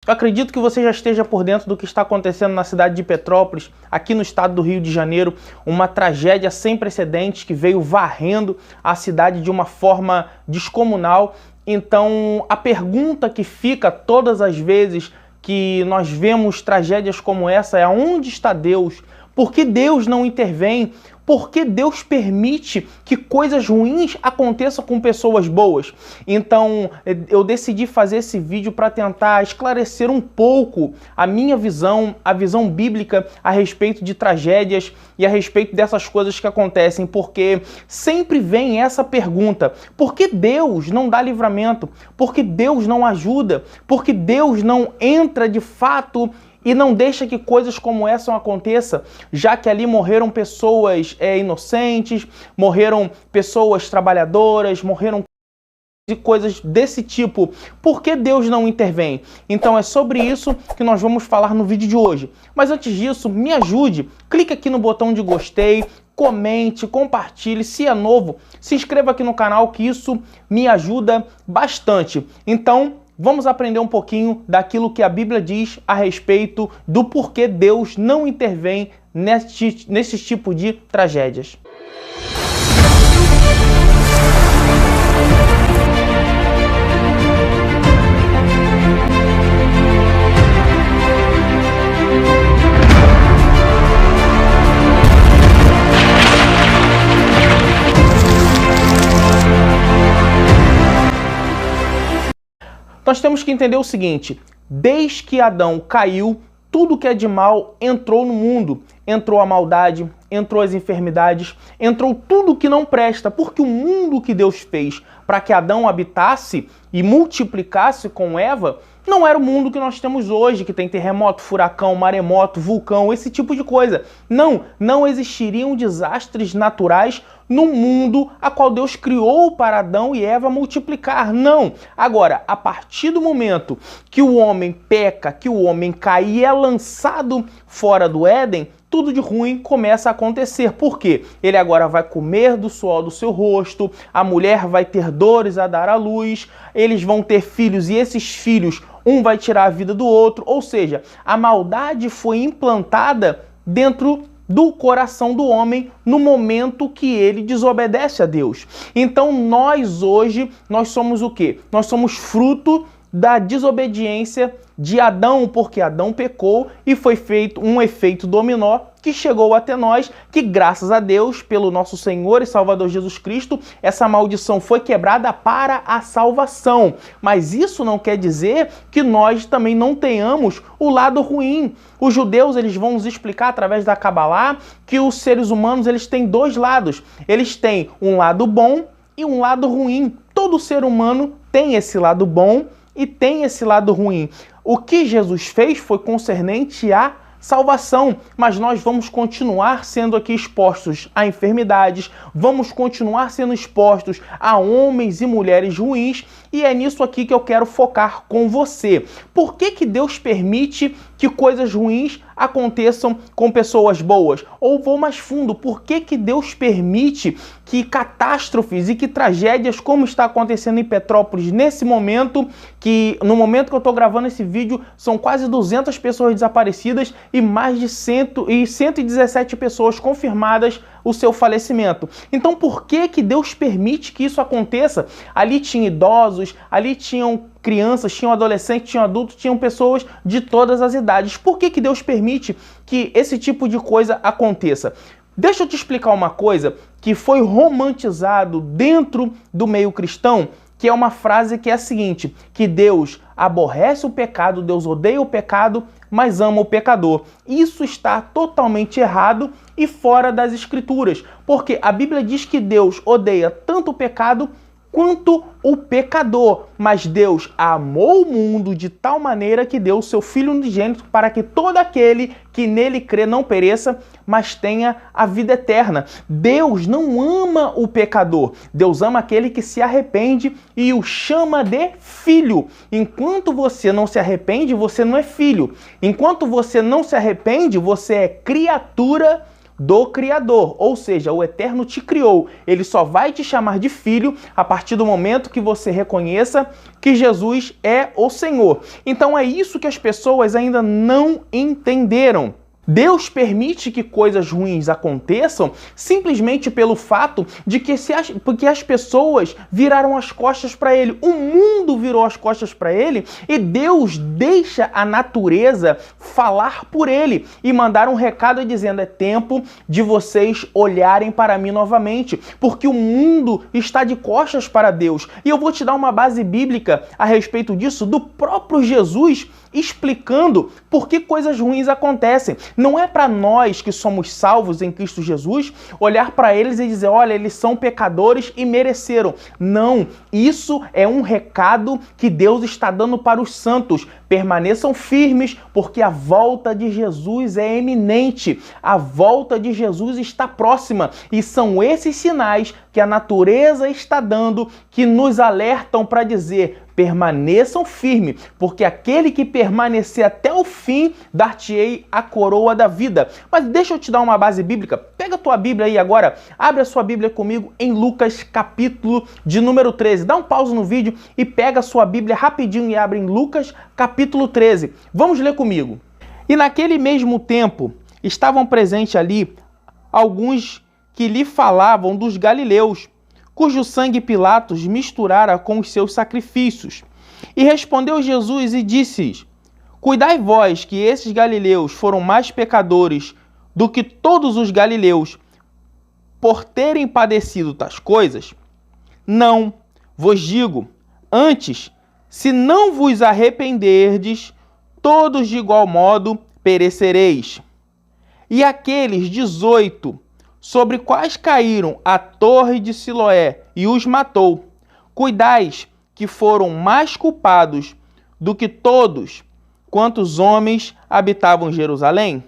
Eu acredito que você já esteja por dentro do que está acontecendo na cidade de Petrópolis, aqui no estado do Rio de Janeiro, uma tragédia sem precedentes que veio varrendo a cidade de uma forma descomunal. Então, a pergunta que fica todas as vezes que nós vemos tragédias como essa é: onde está Deus? Por que Deus não intervém? Por que Deus permite que coisas ruins aconteçam com pessoas boas? Então, eu decidi fazer esse vídeo para tentar esclarecer um pouco a minha visão, a visão bíblica a respeito de tragédias e a respeito dessas coisas que acontecem, porque sempre vem essa pergunta: por que Deus não dá livramento? Por que Deus não ajuda? Por que Deus não entra de fato e não deixa que coisas como essa aconteçam, já que ali morreram pessoas inocentes, morreram pessoas trabalhadoras, morreram de coisas desse tipo? Por que Deus não intervém? Então é sobre isso que nós vamos falar no vídeo de hoje. Mas antes disso, me ajude, clique aqui no botão de gostei, comente, compartilhe, se é novo, se inscreva aqui no canal, que isso me ajuda bastante. Então, vamos aprender um pouquinho daquilo que a Bíblia diz a respeito do porquê Deus não intervém nesse tipo de tragédias. Nós temos que entender o seguinte: desde que Adão caiu, tudo que é de mal entrou no mundo. Entrou a maldade, entrou as enfermidades, entrou tudo que não presta, porque o mundo que Deus fez para que Adão habitasse e multiplicasse com Eva não era o mundo que nós temos hoje, que tem terremoto, furacão, maremoto, vulcão, esse tipo de coisa. Não existiriam desastres naturais no mundo a qual Deus criou para Adão e Eva multiplicar. Não. Agora, a partir do momento que o homem peca, que o homem cai e é lançado fora do Éden, tudo de ruim começa a acontecer. Por quê? Ele agora vai comer do suor do seu rosto, a mulher vai ter dores a dar à luz, eles vão ter filhos e esses filhos, um vai tirar a vida do outro. Ou seja, a maldade foi implantada dentro do coração do homem no momento que ele desobedece a Deus. Então nós hoje, nós somos o quê? Nós somos fruto da desobediência de Adão, porque Adão pecou e foi feito um efeito dominó que chegou até nós, que graças a Deus, pelo nosso Senhor e Salvador Jesus Cristo, essa maldição foi quebrada para a salvação. Mas isso não quer dizer que nós também não tenhamos o lado ruim. Os judeus, eles vão nos explicar através da Cabalá que os seres humanos, eles têm dois lados. Eles têm um lado bom e um lado ruim. Todo ser humano tem esse lado bom e tem esse lado ruim. O que Jesus fez foi concernente à salvação, mas nós vamos continuar sendo aqui expostos a enfermidades, vamos continuar sendo expostos a homens e mulheres ruins, e é nisso aqui que eu quero focar com você. Por que Deus permite que coisas ruins aconteçam com pessoas boas? Ou vou mais fundo, por que Deus permite que catástrofes e que tragédias como está acontecendo em Petrópolis nesse momento, que no momento que eu estou gravando esse vídeo são quase 200 pessoas desaparecidas e mais de 117 pessoas confirmadas o seu falecimento. Então por que Deus permite que isso aconteça? Ali tinha idosos, ali tinham crianças, tinham adolescentes, tinham adultos, tinham pessoas de todas as idades. Por que Deus permite que esse tipo de coisa aconteça? Deixa eu te explicar uma coisa que foi romantizado dentro do meio cristão, que é uma frase que é a seguinte: que Deus aborrece o pecado, Deus odeia o pecado, mas ama o pecador. Isso está totalmente errado e fora das Escrituras, porque a Bíblia diz que Deus odeia tanto o pecado quanto o pecador, mas Deus amou o mundo de tal maneira que deu o seu Filho unigênito para que todo aquele que nele crê não pereça, mas tenha a vida eterna. Deus não ama o pecador, Deus ama aquele que se arrepende e o chama de filho. Enquanto você não se arrepende, você não é filho. Enquanto você não se arrepende, você é criatura do Criador, ou seja, o Eterno te criou. Ele só vai te chamar de filho a partir do momento que você reconheça que Jesus é o Senhor. Então é isso que as pessoas ainda não entenderam. Deus permite que coisas ruins aconteçam simplesmente pelo fato de que porque as pessoas viraram as costas para Ele. O mundo virou as costas para Ele e Deus deixa a natureza falar por Ele e mandar um recado dizendo: é tempo de vocês olharem para mim novamente, porque o mundo está de costas para Deus. E eu vou te dar uma base bíblica a respeito disso, do próprio Jesus explicando por que coisas ruins acontecem. Não é para nós que somos salvos em Cristo Jesus olhar para eles e dizer: olha, eles são pecadores e mereceram. Não, isso é um recado que Deus está dando para os santos. Permaneçam firmes, porque a volta de Jesus é eminente. A volta de Jesus está próxima. E são esses sinais que a natureza está dando que nos alertam para dizer: permaneçam firmes, porque aquele que permanecer até o fim, dar-te-ei a coroa da vida. Mas deixa eu te dar uma base bíblica. Pega a tua Bíblia aí agora, abre a sua Bíblia comigo em Lucas, capítulo de número 13. Dá um pause no vídeo e pega a sua Bíblia rapidinho e abre em Lucas, capítulo 13. Vamos ler comigo. E naquele mesmo tempo, estavam presentes ali alguns que lhe falavam dos galileus, cujo sangue Pilatos misturara com os seus sacrifícios. E respondeu Jesus e disse-lhes: cuidai vós que esses galileus foram mais pecadores do que todos os galileus, por terem padecido tais coisas? Não, vos digo, antes, se não vos arrependerdes, todos de igual modo perecereis. E aqueles 18 sobre quais caíram a torre de Siloé e os matou, cuidais que foram mais culpados do que todos quantos homens habitavam em Jerusalém?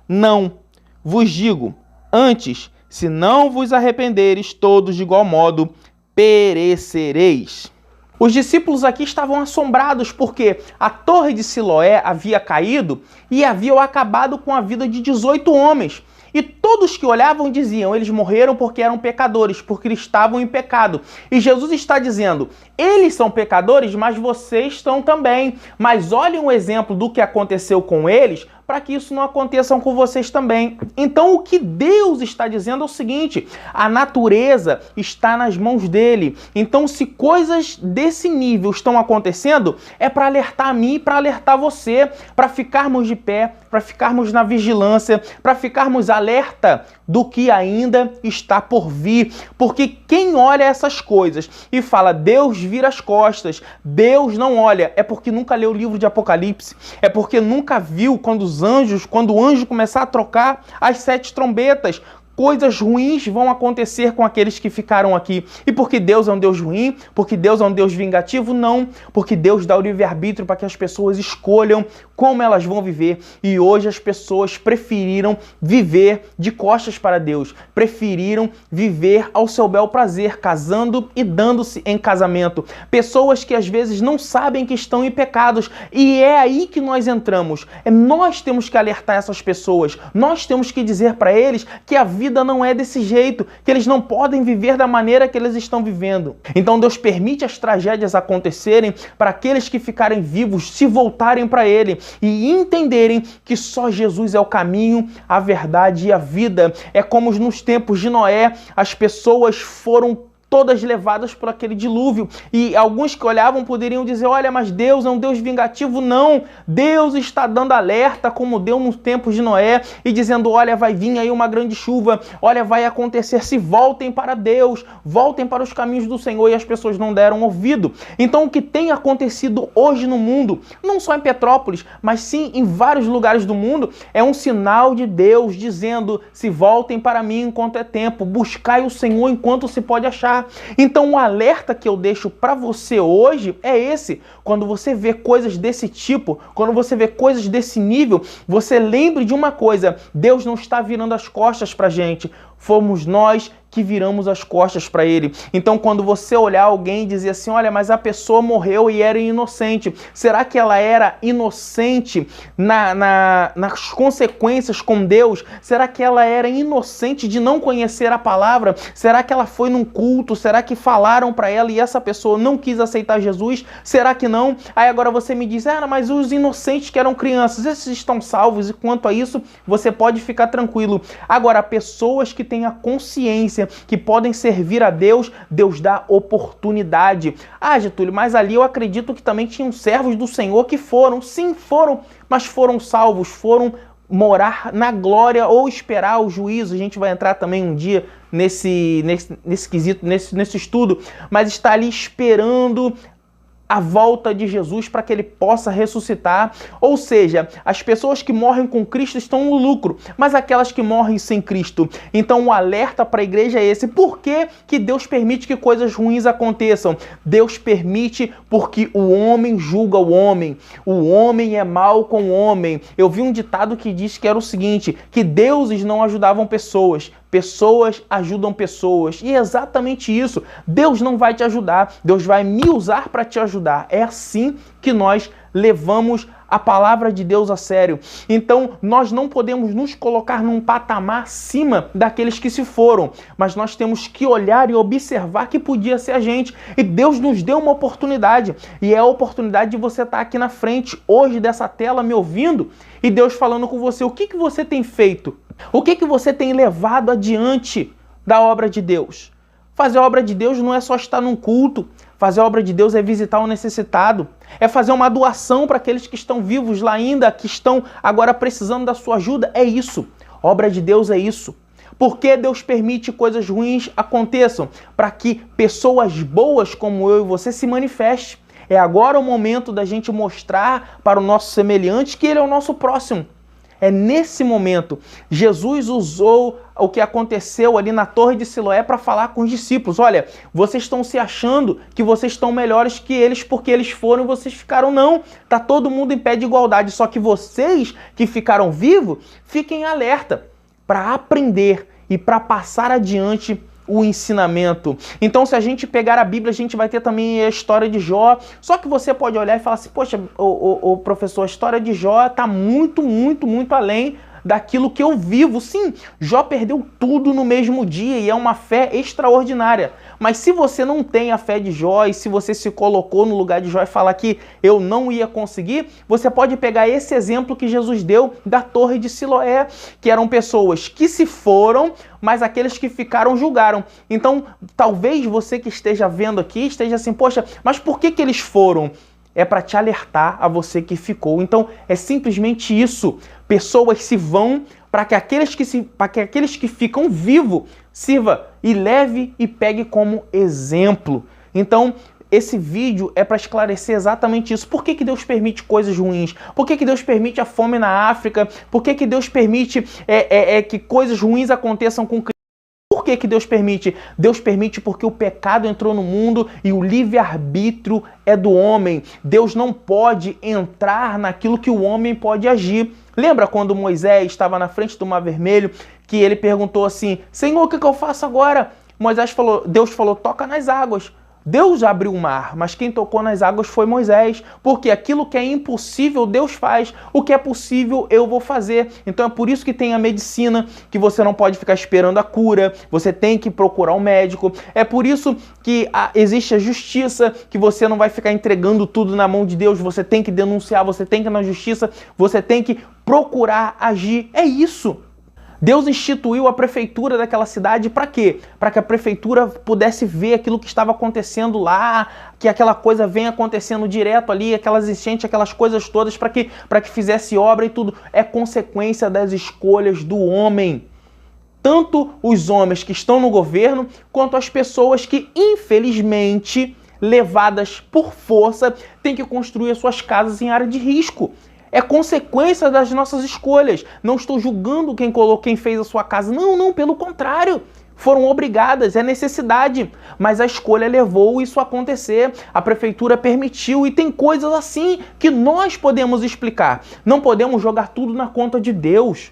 Não, vos digo, antes, se não vos arrependeres, todos de igual modo perecereis. Os discípulos aqui estavam assombrados porque a torre de Siloé havia caído e haviam acabado com a vida de 18 homens. E todos que olhavam diziam: eles morreram porque eram pecadores, porque estavam em pecado. E Jesus está dizendo: eles são pecadores, mas vocês estão também. Mas olhem o exemplo do que aconteceu com eles, para que isso não aconteça com vocês também. Então o que Deus está dizendo é o seguinte: a natureza está nas mãos dele. Então se coisas desse nível estão acontecendo, é para alertar a mim e para alertar você, para ficarmos de pé, para ficarmos na vigilância, para ficarmos alerta do que ainda está por vir. Porque quem olha essas coisas e fala: Deus vira as costas, Deus não olha, é porque nunca leu o livro de Apocalipse, é porque nunca viu quando o anjo começar a trocar as 7 trombetas. Coisas ruins vão acontecer com aqueles que ficaram aqui. E porque Deus é um Deus ruim? Porque Deus é um Deus vingativo? Não. Porque Deus dá o livre-arbítrio para que as pessoas escolham como elas vão viver. E hoje as pessoas preferiram viver de costas para Deus. Preferiram viver ao seu bel prazer, casando e dando-se em casamento. Pessoas que às vezes não sabem que estão em pecados. E é aí que nós entramos. Nós temos que alertar essas pessoas. Nós temos que dizer para eles que a vida não é desse jeito, que eles não podem viver da maneira que eles estão vivendo. Então Deus permite as tragédias acontecerem para aqueles que ficarem vivos se voltarem para Ele e entenderem que só Jesus é o caminho, a verdade e a vida. É como nos tempos de Noé, as pessoas foram todas levadas por aquele dilúvio. E alguns que olhavam poderiam dizer: olha, mas Deus é um Deus vingativo. Não, Deus está dando alerta, como deu nos tempos de Noé, e dizendo: olha, vai vir aí uma grande chuva, olha, vai acontecer, se voltem para Deus, voltem para os caminhos do Senhor. E as pessoas não deram ouvido. Então o que tem acontecido hoje no mundo, não só em Petrópolis, mas sim em vários lugares do mundo, é um sinal de Deus dizendo: se voltem para mim enquanto é tempo, buscai o Senhor enquanto se pode achar. Então o alerta que eu deixo para você hoje é esse: quando você vê coisas desse tipo, quando você vê coisas desse nível, você lembre de uma coisa: Deus não está virando as costas para a gente. Fomos nós que viramos as costas para ele. Então, quando você olhar alguém e dizer assim, olha, mas a pessoa morreu e era inocente, será que ela era inocente nas consequências com Deus? Será que ela era inocente de não conhecer a palavra? Será que ela foi num culto? Será que falaram para ela e essa pessoa não quis aceitar Jesus? Será que não? Aí agora você me diz, mas os inocentes que eram crianças, esses estão salvos, e quanto a isso, você pode ficar tranquilo. Agora, pessoas que têm a consciência que podem servir a Deus, Deus dá oportunidade. Getúlio, mas ali eu acredito que também tinham servos do Senhor que foram, sim, foram, mas foram salvos, foram morar na glória ou esperar o juízo. A gente vai entrar também um dia nesse quesito, nesse estudo, mas está ali esperando a volta de Jesus para que ele possa ressuscitar. Ou seja, as pessoas que morrem com Cristo estão no lucro, mas aquelas que morrem sem Cristo. Então o alerta para a igreja é esse. Por que que Deus permite que coisas ruins aconteçam? Deus permite porque o homem julga o homem. O homem é mau com o homem. Eu vi um ditado que diz que era o seguinte, que deuses não ajudavam pessoas, pessoas ajudam pessoas. E é exatamente isso. Deus não vai te ajudar, Deus vai me usar para te ajudar. É assim que nós levamos a palavra de Deus a sério. Então, nós não podemos nos colocar num patamar acima daqueles que se foram, mas nós temos que olhar e observar que podia ser a gente. E Deus nos deu uma oportunidade, e é a oportunidade de você estar aqui na frente, hoje, dessa tela, me ouvindo, e Deus falando com você. O que você tem feito? O que você tem levado adiante da obra de Deus? Fazer a obra de Deus não é só estar num culto. Fazer a obra de Deus é visitar o necessitado. É fazer uma doação para aqueles que estão vivos lá ainda, que estão agora precisando da sua ajuda. É isso. A obra de Deus é isso. Por que Deus permite coisas ruins aconteçam? Para que pessoas boas como eu e você se manifestem. É agora o momento da gente mostrar para o nosso semelhante que ele é o nosso próximo. É nesse momento. Jesus usou o que aconteceu ali na Torre de Siloé para falar com os discípulos. Olha, vocês estão se achando que vocês estão melhores que eles porque eles foram e vocês ficaram. Não. Está todo mundo em pé de igualdade. Só que vocês que ficaram vivos, fiquem alerta para aprender e para passar adiante o ensinamento. Então, se a gente pegar a Bíblia, a gente vai ter também a história de Jó. Só que você pode olhar e falar assim, poxa, o professor, a história de Jó está muito, muito, muito além daquilo que eu vivo. Sim, Jó perdeu tudo no mesmo dia e é uma fé extraordinária. Mas se você não tem a fé de Jó e se você se colocou no lugar de Jó e falar que eu não ia conseguir, você pode pegar esse exemplo que Jesus deu da Torre de Siloé, que eram pessoas que se foram, mas aqueles que ficaram julgaram. Então, talvez você que esteja vendo aqui esteja assim, poxa, mas por que eles foram? É para te alertar a você que ficou. Então, é simplesmente isso. Pessoas se vão para que aqueles que ficam vivos sirva e leve e pegue como exemplo. Então, esse vídeo é para esclarecer exatamente isso. Por que Deus permite coisas ruins? Por que Deus permite a fome na África? Por que Deus permite que coisas ruins aconteçam com Cristo? Por que Deus permite? Deus permite porque o pecado entrou no mundo e o livre-arbítrio é do homem. Deus não pode entrar naquilo que o homem pode agir. Lembra quando Moisés estava na frente do Mar Vermelho, que ele perguntou assim, Senhor, o que eu faço agora? Deus falou, toca nas águas. Deus abriu o mar, mas quem tocou nas águas foi Moisés, porque aquilo que é impossível, Deus faz. O que é possível, eu vou fazer. Então é por isso que tem a medicina, que você não pode ficar esperando a cura, você tem que procurar um médico. É por isso que existe a justiça, que você não vai ficar entregando tudo na mão de Deus, você tem que denunciar, você tem que ir na justiça, você tem que procurar agir. É isso. Deus instituiu a prefeitura daquela cidade para quê? Para que a prefeitura pudesse ver aquilo que estava acontecendo lá, que aquela coisa vem acontecendo direto ali, aquelas enchentes, aquelas coisas todas, para que fizesse obra e tudo. É consequência das escolhas do homem. Tanto os homens que estão no governo, quanto as pessoas que, infelizmente, levadas por força, têm que construir as suas casas em área de risco. É consequência das nossas escolhas. Não estou julgando quem fez a sua casa. Não, pelo contrário. Foram obrigadas, é necessidade. Mas a escolha levou isso a acontecer. A prefeitura permitiu e tem coisas assim que nós podemos explicar. Não podemos jogar tudo na conta de Deus.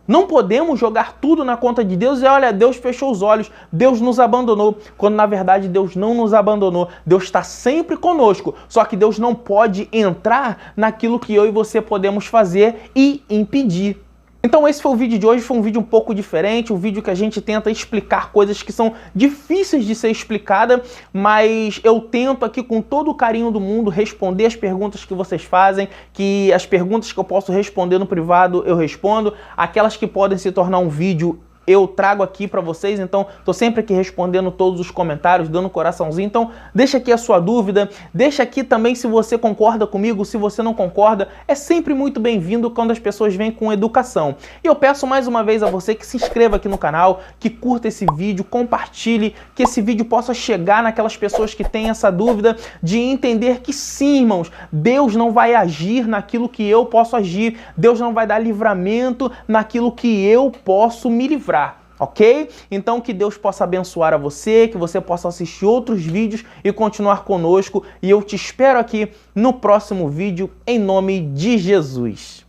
Não podemos jogar tudo na conta de Deus e olha, Deus fechou os olhos, Deus nos abandonou, quando na verdade Deus não nos abandonou. Deus está sempre conosco, só que Deus não pode entrar naquilo que eu e você podemos fazer e impedir. Então esse foi o vídeo de hoje, foi um vídeo um pouco diferente, um vídeo que a gente tenta explicar coisas que são difíceis de ser explicadas, mas eu tento aqui com todo o carinho do mundo responder as perguntas que vocês fazem, que as perguntas que eu posso responder no privado eu respondo, aquelas que podem se tornar um vídeo eu trago aqui para vocês, então tô sempre aqui respondendo todos os comentários, dando coraçãozinho, então deixa aqui a sua dúvida, deixa aqui também se você concorda comigo, se você não concorda, é sempre muito bem-vindo quando as pessoas vêm com educação. E eu peço mais uma vez a você que se inscreva aqui no canal, que curta esse vídeo, compartilhe, que esse vídeo possa chegar naquelas pessoas que têm essa dúvida de entender que sim, irmãos, Deus não vai agir naquilo que eu posso agir, Deus não vai dar livramento naquilo que eu posso me livrar. Ok? Então que Deus possa abençoar a você, que você possa assistir outros vídeos e continuar conosco. E eu te espero aqui no próximo vídeo, em nome de Jesus.